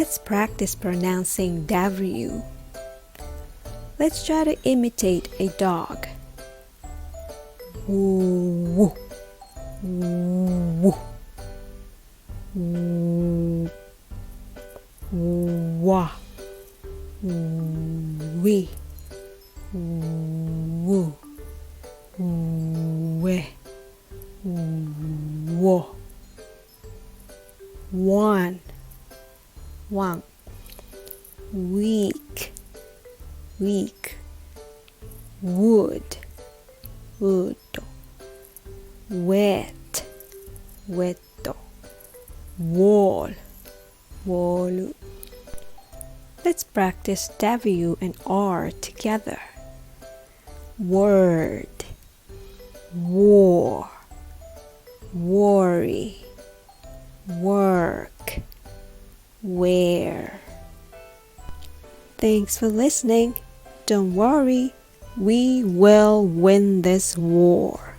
Let's practice pronouncing W. Let's try to imitate a dog. Woo, woo, woo, wah, wee, woo, we, wo. One, week, wood, wet, wall. Let's practice W and R together. Word, war, worry, work, wear. Thanks for listening. Don't worry, we will win this war.